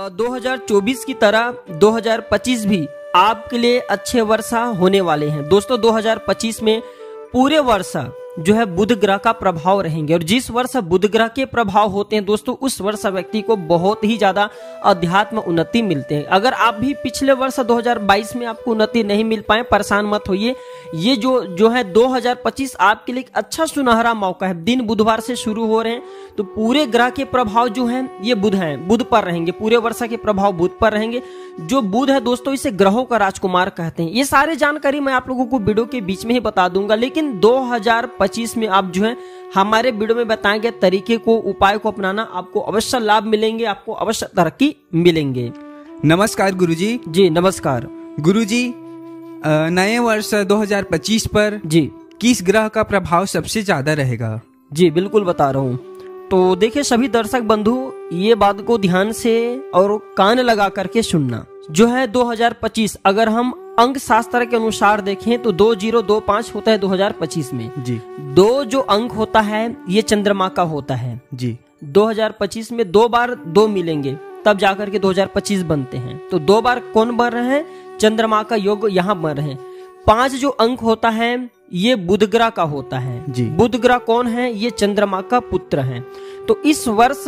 2024 की तरह 2025 भी आपके लिए अच्छे वर्षा होने वाले हैं। दोस्तों 2025 में पूरे वर्षा जो है बुध ग्रह का प्रभाव रहेंगे, और जिस वर्ष बुध ग्रह के प्रभाव होते हैं दोस्तों उस वर्ष व्यक्ति को बहुत ही ज्यादा अध्यात्म उन्नति मिलते हैं। अगर आप भी पिछले वर्ष 2022 में आपको उन्नति नहीं मिल पाए, परेशान मत होइए। ये जो है 2025 आपके लिए एक अच्छा सुनहरा मौका है। दिन बुधवार से शुरू हो रहे हैं, तो पूरे ग्रह के प्रभाव जो है ये बुध पर रहेंगे। पूरे वर्ष के प्रभाव बुध पर रहेंगे। जो बुध है दोस्तों इसे ग्रहों का राजकुमार कहते हैं। ये सारी जानकारी मैं आप लोगों को वीडियो के बीच में ही बता दूंगा, लेकिन 2025 में आप जो है हमारे वीडियो में बताए गए तरीके को, उपाय को अपनाना, आपको अवश्य लाभ मिलेंगे, आपको अवश्य तरक्की मिलेंगे। नमस्कार गुरुजी। जी नमस्कार गुरुजी। नए वर्ष 2025 पर जी किस ग्रह का प्रभाव सबसे ज्यादा रहेगा? जी बिल्कुल बता रहा हूँ। तो देखिए सभी दर्शक बंधु, ये बात को ध्यान से और कान लगा करके सुनना। जो है 2025 अगर हम अंक शास्त्र के अनुसार देखें तो 2025 होता है 2025 में। जी। 2 जो अंक होता है ये चंद्रमा का होता है। जी। 2025 में 2 बार 2 मिलेंगे तब जाकर के 2025 बनते हैं। तो 2 बार कौन बन रहे हैं? चंद्रमा का योग यहाँ बन रहे हैं। 5 जो अंक होता है ये बुध ग्रह का होता है। जी। बुध ग्रह कौन है? ये चंद्रमा का पुत्र है। तो इस वर्ष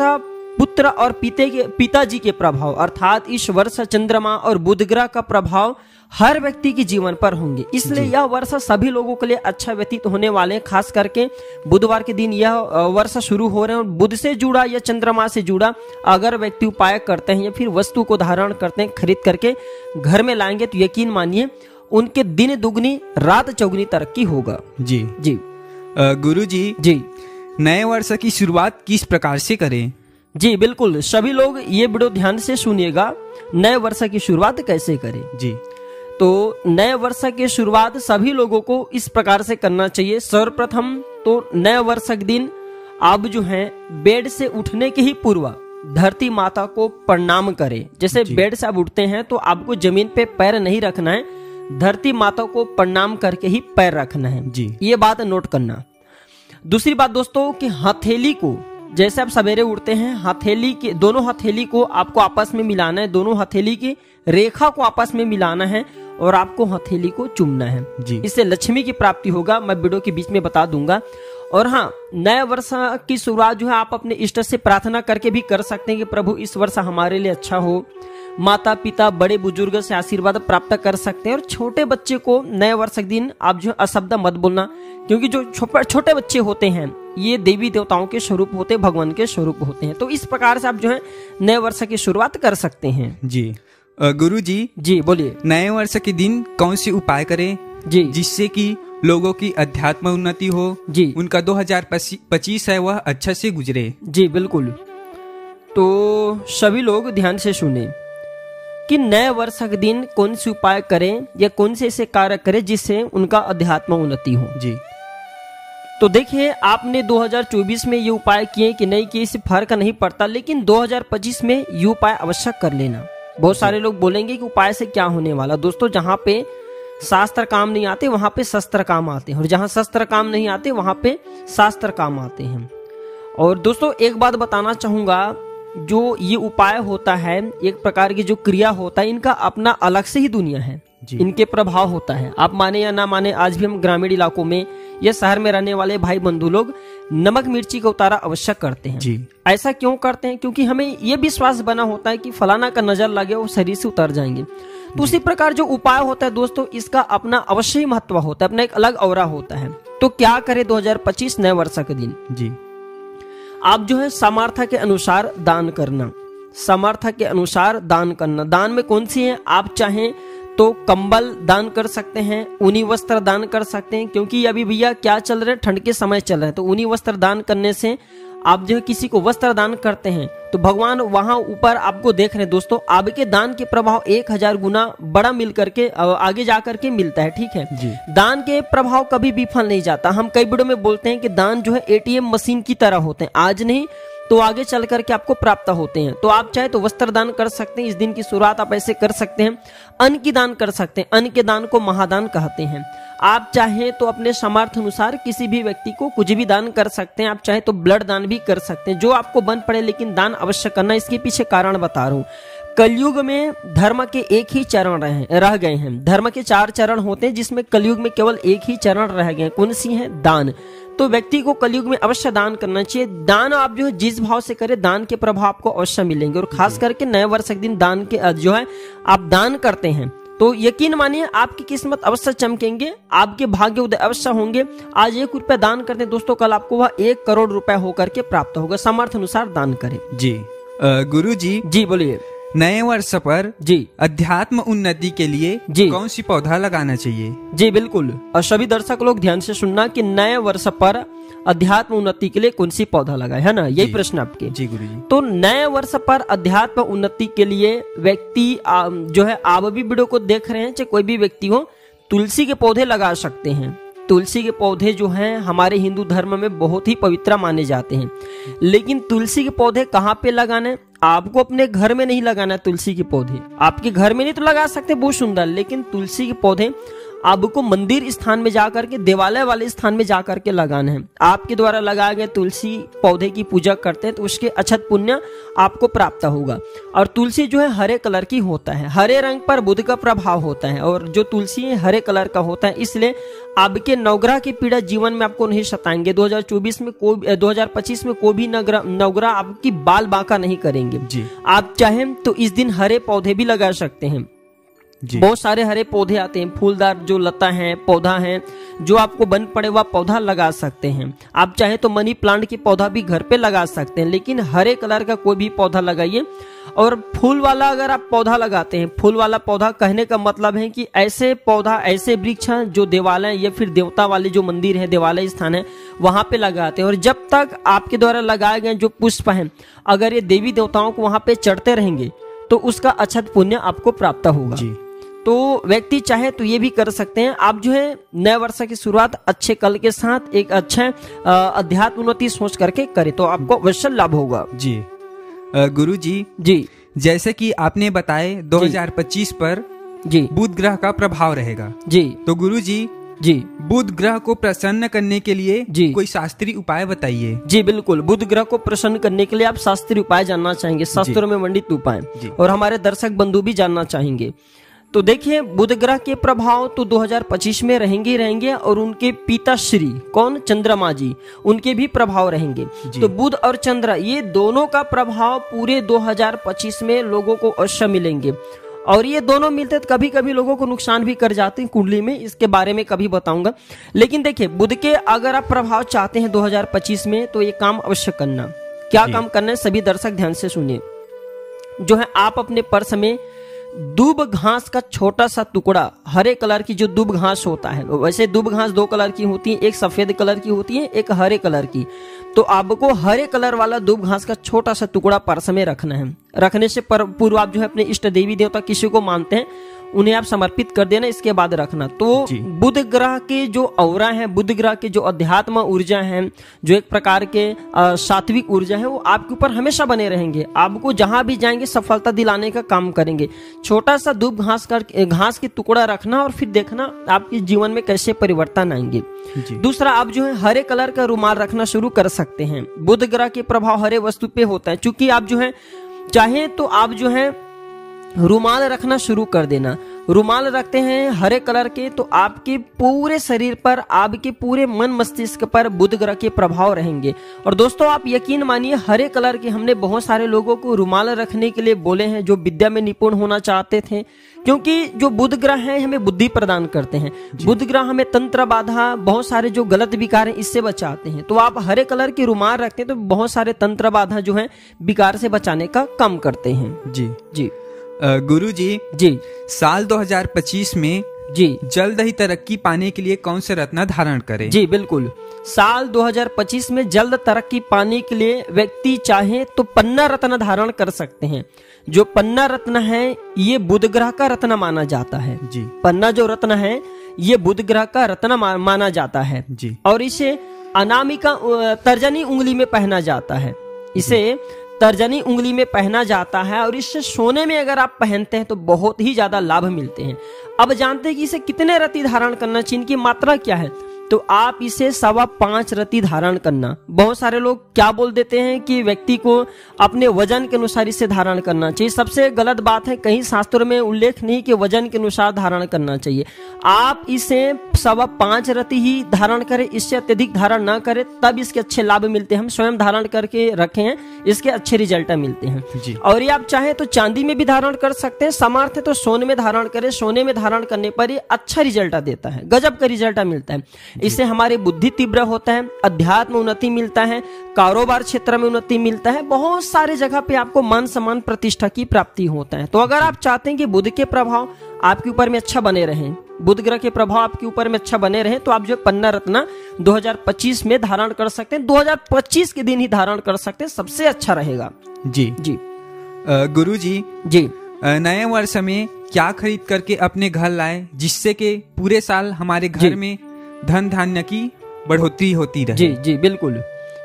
पुत्र और पिताजी के प्रभाव, अर्थात इस वर्ष चंद्रमा और बुध ग्रह का प्रभाव हर व्यक्ति के जीवन पर होंगे। इसलिए यह वर्ष सभी लोगों के लिए अच्छा व्यतीत होने वाले हैं। खास करके बुधवार के दिन यह वर्ष शुरू हो रहे हैं, और बुध से जुड़ा या चंद्रमा से जुड़ा अगर व्यक्ति उपाय करते हैं या फिर वस्तु को धारण करते हैं, खरीद करके घर में लाएंगे, तो यकीन मानिए उनके दिन दुगनी रात चौगुनी तरक्की होगा। जी जी। गुरुजी जी, नए वर्ष की शुरुआत किस प्रकार से करें? जी बिल्कुल, सभी लोग ये वीडियो ध्यान से सुनिएगा। नए वर्ष की शुरुआत कैसे करें? जी। तो नए वर्ष की शुरुआत सभी लोगों को इस प्रकार से करना चाहिए। सर्वप्रथम तो नए वर्ष के दिन आप जो है बेड से उठने के ही पूर्व धरती माता को प्रणाम करें। जैसे बेड से आप उठते हैं तो आपको जमीन पे पैर नहीं रखना है, धरती माता को प्रणाम करके ही पैर रखना है। जी। ये बात नोट करना। दूसरी बात दोस्तों कि हथेली को, जैसे आप सवेरे उठते हैं, हथेली के दोनों हथेली को आपको आपस में मिलाना है, दोनों हथेली की रेखा को आपस में मिलाना है और आपको हथेली को चूमना है। जी। इससे लक्ष्मी की प्राप्ति होगा, मैं वीडियो के बीच में बता दूंगा। और हाँ, नए वर्ष की शुरुआत जो है आप अपने इष्ट से प्रार्थना करके भी कर सकते हैं कि प्रभु इस वर्ष हमारे लिए अच्छा हो। माता पिता बड़े बुजुर्ग से आशीर्वाद प्राप्त कर सकते हैं। और छोटे बच्चे को नए वर्ष के दिन आप जो अशब्द मत बोलना, क्योंकि जो छोटे बच्चे होते हैं ये देवी देवताओं के स्वरूप होते हैं, भगवान के स्वरूप होते हैं। तो इस प्रकार से आप जो है नए वर्ष की शुरुआत कर सकते हैं। जी। गुरुजी। जी बोलिए। नए वर्ष के दिन कौन से उपाय करें जी जिससे कि लोगों की अध्यात्म उन्नति हो, जी, उनका 2025 है वह अच्छा से गुजरे? जी बिल्कुल। तो सभी लोग ध्यान से सुने कि नए वर्ष के दिन कौन से उपाय करें या कौन से ऐसे कार्य करें जिससे उनका अध्यात्म उन्नति हो। जी। तो देखिए आपने 2024 में ये उपाय किए कि नहीं किए इससे फर्क नहीं पड़ता, लेकिन 2025 में ये उपाय अवश्य कर लेना। बहुत सारे लोग बोलेंगे कि उपाय से क्या होने वाला। दोस्तों जहाँ पे शास्त्र काम नहीं आते वहां पे शस्त्र काम आते हैं, और जहां शस्त्र काम नहीं आते वहां पे शास्त्र काम आते हैं। और दोस्तों एक बात बताना चाहूंगा, जो ये उपाय होता है, एक प्रकार की जो क्रिया होता है, इनका अपना अलग से ही दुनिया है। इनके प्रभाव होता है। आप माने या ना माने, आज भी हम ग्रामीण इलाकों में या शहर में रहने वाले भाई बंधु लोग नमक मिर्ची का उतारा अवश्य करते हैं। जी। ऐसा क्यों करते हैं? क्योंकि हमें ये विश्वास बना होता है कि फलाना का नजर लगे वो शरीर से उतर जाएंगे। तो उसी प्रकार जो उपाय होता है दोस्तों, इसका अपना अवश्य ही महत्व होता है, अपना एक अलग औरा होता है। तो क्या करे 2025 नए वर्ष के दिन? जी। आप जो है सामर्थ्य के अनुसार दान करना, सामर्थ्य के अनुसार दान करना। दान में कौन सी है? आप चाहें तो कंबल दान कर सकते हैं, ऊनी वस्त्र दान कर सकते हैं, क्योंकि अभी भैया क्या चल रहा है, ठंड के समय चल रहा है। तो ऊनी वस्त्र दान करने से आप जो है किसी को वस्त्र दान करते हैं तो भगवान वहां ऊपर आपको देख रहे हैं। दोस्तों आपके दान के प्रभाव 1000 गुना बड़ा मिल करके आगे जा करके मिलता है। ठीक है जी। दान के प्रभाव कभी विफल नहीं जाता। हम कई वीडियो में बोलते हैं कि दान जो है ATM मशीन की तरह होते हैं, आज नहीं तो आगे चल करके आपको प्राप्त होते हैं। तो आप चाहे तो वस्त्र दान कर सकते हैं, इस दिन की शुरुआत आप ऐसे कर सकते हैं। अन्न की दान कर सकते हैं, अन्न के दान को महादान कहते हैं। आप चाहें तो अपने सामर्थ्य अनुसार किसी भी व्यक्ति को कुछ भी दान कर सकते हैं। आप चाहे तो ब्लड दान भी कर सकते हैं, जो आपको बन पड़े, लेकिन दान अवश्य करना। इसके पीछे कारण बता रहा हूँ। कलयुग में धर्म के एक ही चरण रह गए हैं। धर्म के 4 चरण होते हैं, जिसमें कलयुग में केवल एक ही चरण रह गए हैं। कौन सी है? दान। तो व्यक्ति को कलयुग में अवश्य दान करना चाहिए। दान आप जो है जिस भाव से करें, दान के प्रभाव आपको अवश्य मिलेंगे। और खास करके नए वर्ष के दिन दान के जो है आप दान करते हैं तो यकीन मानिए आपकी किस्मत अवश्य चमकेंगे, आपके भाग्य उदय अवश्य होंगे। आज 1 रुपया दान करते हैं दोस्तों, कल आपको वह 1 करोड़ रुपया होकर के प्राप्त होगा। सामर्थ्य अनुसार दान करें। जी गुरु जी बोलिए। नए वर्ष पर जी अध्यात्म उन्नति के लिए जी कौन सी पौधा लगाना चाहिए? जी बिल्कुल, और सभी दर्शक लोग ध्यान से सुनना कि नए वर्ष पर अध्यात्म उन्नति के लिए कौन सी पौधा लगाए, है ना? यही प्रश्न आपके। जी गुरु जी। तो नए वर्ष पर अध्यात्म उन्नति के लिए व्यक्ति जो है, आप भी वीडियो को देख रहे हैं, चाहे कोई भी व्यक्ति हो, तुलसी के पौधे लगा सकते हैं। तुलसी के पौधे जो हैं हमारे हिंदू धर्म में बहुत ही पवित्र माने जाते हैं। लेकिन तुलसी के पौधे कहाँ पे लगाने? आपको अपने घर में नहीं लगाना है। तुलसी के पौधे आपके घर में नहीं तो लगा सकते, बहुत सुंदर, लेकिन तुलसी के पौधे आपको मंदिर स्थान में जाकर के, देवालय वाले स्थान में जाकर के लगाना है। आपके द्वारा लगाए गए तुलसी पौधे की पूजा करते हैं तो उसके अक्षत पुण्य आपको प्राप्त होगा। और तुलसी जो है हरे कलर की होता है, हरे रंग पर बुध का प्रभाव होता है, और जो तुलसी है हरे कलर का होता है, इसलिए आपके नवग्रह की पीड़ा जीवन में आपको नहीं सताएंगे। 2024 में 2025 में कोई भी नवग्रह आपकी बाल बांका नहीं करेंगे जी। आप चाहें तो इस दिन हरे पौधे भी लगा सकते हैं। बहुत सारे हरे पौधे आते हैं, फूलदार जो लता है, पौधा है, जो आपको बन पड़े वह पौधा लगा सकते हैं। आप चाहे तो मनी प्लांट की पौधा भी घर पे लगा सकते हैं, लेकिन हरे कलर का कोई भी पौधा लगाइए। और फूल वाला अगर आप पौधा लगाते हैं, फूल वाला पौधा कहने का मतलब है कि ऐसे पौधा, ऐसे वृक्ष हैं जो देवालय या फिर देवता वाले जो मंदिर है, देवालय स्थान है, वहां पे लगाते हैं। और जब तक आपके द्वारा लगाए गए जो पुष्प हैं, अगर ये देवी देवताओं को वहां पे चढ़ते रहेंगे तो उसका अक्षत पुण्य आपको प्राप्त होगा जी। तो व्यक्ति चाहे तो ये भी कर सकते हैं। आप जो है नए वर्ष की शुरुआत अच्छे कल के साथ एक अच्छे अध्यात्म उन्नति सोच करके करें तो आपको अवश्य लाभ होगा जी। गुरु जी जैसे कि आपने बताए 2025 पर जी बुध ग्रह का प्रभाव रहेगा जी। तो गुरु जी बुध ग्रह को प्रसन्न करने के लिए जी कोई शास्त्रीय उपाय बताइए। जी बिल्कुल, बुध ग्रह को प्रसन्न करने के लिए आप शास्त्रीय उपाय जानना चाहेंगे, शास्त्रों में वर्णित उपाय, और हमारे दर्शक बंधु भी जानना चाहेंगे। तो देखिए, बुध ग्रह के प्रभाव तो 2025 में रहेंगे ही रहेंगे, और उनके पिताश्री कौन? चंद्रमा जी, उनके भी प्रभाव रहेंगे। तो बुध और चंद्र ये दोनों का प्रभाव पूरे 2025 में लोगों को अवश्य मिलेंगे, और ये दोनों मिलते तो कभी कभी लोगों को नुकसान भी कर जाते हैं कुंडली में, इसके बारे में कभी बताऊंगा। लेकिन देखिए, बुध के अगर आप प्रभाव चाहते हैं 2025 में तो ये काम अवश्य करना। क्या काम करना है? सभी दर्शक ध्यान से सुनिए। जो है आप अपने पर्स में दूब घास का छोटा सा टुकड़ा, हरे कलर की जो दूब घास होता है, वैसे दूब घास 2 कलर की होती है, एक सफेद कलर की होती है, एक हरे कलर की। तो आपको हरे कलर वाला दूब घास का छोटा सा टुकड़ा पर्स में रखना है। रखने से पूर्व आप जो है अपने इष्ट देवी देवता किसी को मानते हैं उन्हें आप समर्पित कर देना, इसके बाद रखना। तो बुध ग्रह के जो औरा है, बुध ग्रह के जो अध्यात्म ऊर्जा है, जो एक प्रकार के सात्विक ऊर्जा है, वो आपके ऊपर हमेशा बने रहेंगे। आपको जहां भी जाएंगे सफलता दिलाने का काम करेंगे। छोटा सा दूब घास की टुकड़ा रखना और फिर देखना आपके जीवन में कैसे परिवर्तन आएंगे। दूसरा, आप जो है हरे कलर का रुमाल रखना शुरू कर सकते हैं। बुध ग्रह के प्रभाव हरे वस्तु पे होता है, चूंकि आप जो है चाहे तो आप जो है रुमाल रखना शुरू कर देना। रुमाल रखते हैं हरे कलर के तो आपके पूरे शरीर पर, आपके पूरे मन मस्तिष्क पर बुध ग्रह के प्रभाव रहेंगे। और दोस्तों, आप यकीन मानिए, हरे कलर के हमने बहुत सारे लोगों को रुमाल रखने के लिए बोले हैं जो विद्या में निपुण होना चाहते थे, क्योंकि जो बुध ग्रह है हमें बुद्धि प्रदान करते हैं। बुध ग्रह हमें तंत्र बाधा, बहुत सारे जो गलत विकार है इससे बचाते हैं। तो आप हरे कलर की रुमाल रखते हैं तो बहुत सारे तंत्र बाधा जो है विकार से बचाने का काम करते हैं जी। गुरु जी साल 2025 में जल्द ही तरक्की पाने के लिए कौन से रत्न धारण करें? जी बिल्कुल, साल 2025 में जल्द तरक्की पाने के लिए व्यक्ति चाहे तो पन्ना रत्न धारण कर सकते हैं। जो पन्ना रत्न है ये बुध ग्रह का रत्न माना जाता है जी। पन्ना जो रत्न है ये बुध ग्रह का रत्न माना जाता है जी। और इसे अनामिका तर्जनी उंगली में पहना जाता है, इसे तर्जनी उंगली में पहना जाता है, और इससे सोने में अगर आप पहनते हैं तो बहुत ही ज्यादा लाभ मिलते हैं। अब जानते हैं कि इसे कितने रत्ती धारण करना चाहिए, इनकी मात्रा क्या है। तो आप इसे 5.25 रति धारण करना। बहुत सारे लोग क्या बोल देते हैं कि व्यक्ति को अपने वजन के अनुसार इसे धारण करना चाहिए। सबसे गलत बात है, कहीं शास्त्रों में उल्लेख नहीं कि वजन के अनुसार धारण करना चाहिए। आप इसे 5.25 रति ही धारण करें, इससे अत्यधिक धारण ना करें, तब इसके अच्छे लाभ मिलते हैं। हम स्वयं धारण करके रखे हैं, इसके अच्छे रिजल्ट मिलते हैं। और ये आप चाहें तो चांदी में भी धारण कर सकते हैं, सामर्थ्य तो सोने में धारण करें। सोने में धारण करने पर ये अच्छा रिजल्ट देता है, गजब का रिजल्ट मिलता है। इससे हमारी बुद्धि तीव्र होता है, अध्यात्म उन्नति मिलता है, कारोबार क्षेत्र में उन्नति मिलता है, बहुत सारे जगह पे आपको मान सम्मान प्रतिष्ठा की प्राप्ति होता है। तो अगर आप चाहते हैं कि बुध के प्रभाव आपके ऊपर में अच्छा बने रहें, बुध ग्रह के प्रभाव आपके ऊपर में अच्छा बने रहे, तो आप जो पन्ना रत्ना 2025 में धारण कर सकते हैं। 2025 के दिन ही धारण कर सकते हैं, सबसे अच्छा रहेगा। जी जी गुरु जी नए वर्ष में क्या खरीद करके अपने घर लाए जिससे कि पूरे साल हमारे घर में धन धान्य की बढ़ोतरी होती रहे? जी जी बिल्कुल।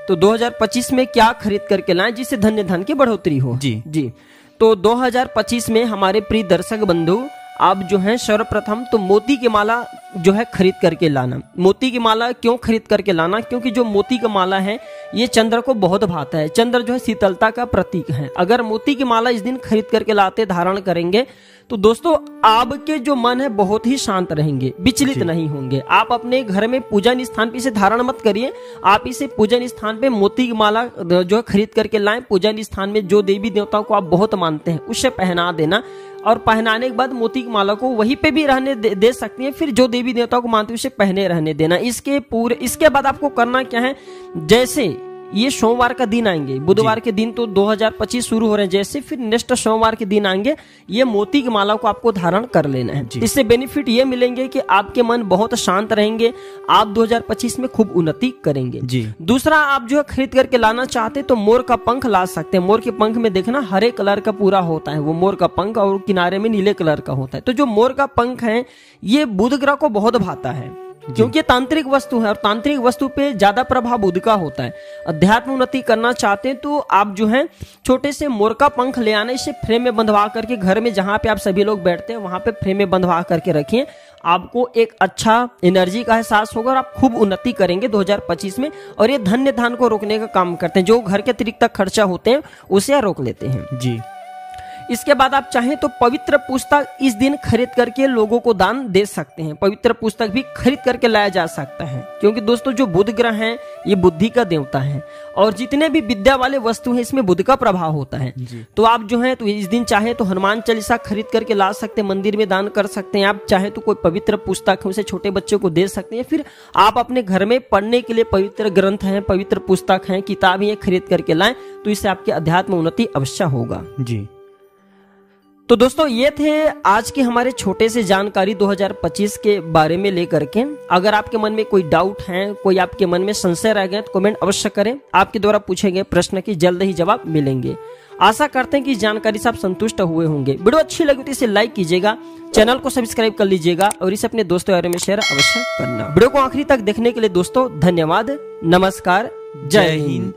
तो 2025 में क्या खरीद करके लाएं जिससे धन्य धन की बढ़ोतरी हो? जी तो 2025 में हमारे प्रिय दर्शक बंधु, आप जो है सर्वप्रथम तो मोती की माला जो है खरीद करके लाना। मोती की माला क्यों खरीद करके लाना? क्योंकि जो मोती की माला है ये चंद्र को बहुत भाता है। चंद्र जो है शीतलता का प्रतीक है। अगर मोती की माला इस दिन खरीद करके लाते, धारण करेंगे, तो दोस्तों आपके जो मन है बहुत ही शांत रहेंगे, विचलित नहीं होंगे। आप अपने घर में पूजन स्थान पे इसे धारण मत करिए, आप इसे पूजन स्थान पे मोती की माला जो है खरीद करके लाएं। पूजन स्थान में जो देवी देवताओं को आप बहुत मानते हैं उसे पहना देना, और पहनाने के बाद मोती की माला को वहीं पे भी रहने दे सकती हैं। फिर जो देवी देवताओं को मानते हैं उसे पहने रहने देना। इसके बाद आपको करना क्या है, जैसे ये सोमवार का दिन आएंगे, बुधवार के दिन तो 2025 शुरू हो रहे हैं, जैसे फिर नेक्स्ट सोमवार के दिन आएंगे, ये मोती की माला को आपको धारण कर लेना है। इससे बेनिफिट ये मिलेंगे कि आपके मन बहुत शांत रहेंगे, आप 2025 में खूब उन्नति करेंगे। दूसरा, आप जो खरीद करके लाना चाहते तो मोर का पंख ला सकते हैं। मोर के पंख में देखना हरे कलर का पूरा होता है वो मोर का पंख, और किनारे में नीले कलर का होता है। तो जो मोर का पंख है ये बुध ग्रह को बहुत भाता है, क्योंकि तांत्रिक वस्तु है और तांत्रिक वस्तु पे ज्यादा प्रभाव बुध का होता है। अध्यात्म उन्नति करना चाहते हैं तो आप जो है छोटे से मोर का पंख ले आना, इसे फ्रेम में बंधवा करके घर में जहां पे आप सभी लोग बैठते हैं वहां पे फ्रेम में बंधवा करके रखिए। आपको एक अच्छा एनर्जी का एहसास होगा और आप खूब उन्नति करेंगे 2025 में। और ये धन्य धान को रोकने का काम करते हैं, जो घर के अतिरिक्त खर्चा होते हैं उसे रोक लेते हैं। इसके बाद आप चाहें तो पवित्र पुस्तक इस दिन खरीद करके लोगों को दान दे सकते हैं। पवित्र पुस्तक भी खरीद करके लाया जा सकता है, क्योंकि दोस्तों जो बुध ग्रह हैं ये बुद्धि का देवता है, और जितने भी विद्या वाले वस्तु हैं इसमें बुध का प्रभाव होता है। तो आप जो है तो इस दिन चाहे तो हनुमान चालीसा खरीद करके ला सकते हैं, मंदिर में दान कर सकते हैं। आप चाहे तो कोई पवित्र पुस्तक है उसे छोटे बच्चों को दे सकते हैं। फिर आप अपने घर में पढ़ने के लिए पवित्र ग्रंथ हैं, पवित्र पुस्तक हैं, किताबें हैं, खरीद करके लाएं, तो इससे आपके अध्यात्म उन्नति अवश्य होगा। तो दोस्तों ये थे आज के हमारे छोटे से जानकारी 2025 के बारे में लेकर के। अगर आपके मन में कोई डाउट है, कोई आपके मन में संशय रह गए तो कमेंट अवश्य करें। आपके द्वारा पूछे गए प्रश्न की जल्द ही जवाब मिलेंगे। आशा करते हैं कि जानकारी से आप संतुष्ट हुए होंगे। वीडियो अच्छी लगी तो इसे लाइक कीजिएगा, चैनल को सब्सक्राइब कर लीजिएगा और इसे अपने दोस्तों यारों में शेयर अवश्य करना। वीडियो को आखिरी तक देखने के लिए दोस्तों धन्यवाद। नमस्कार, जय हिंद।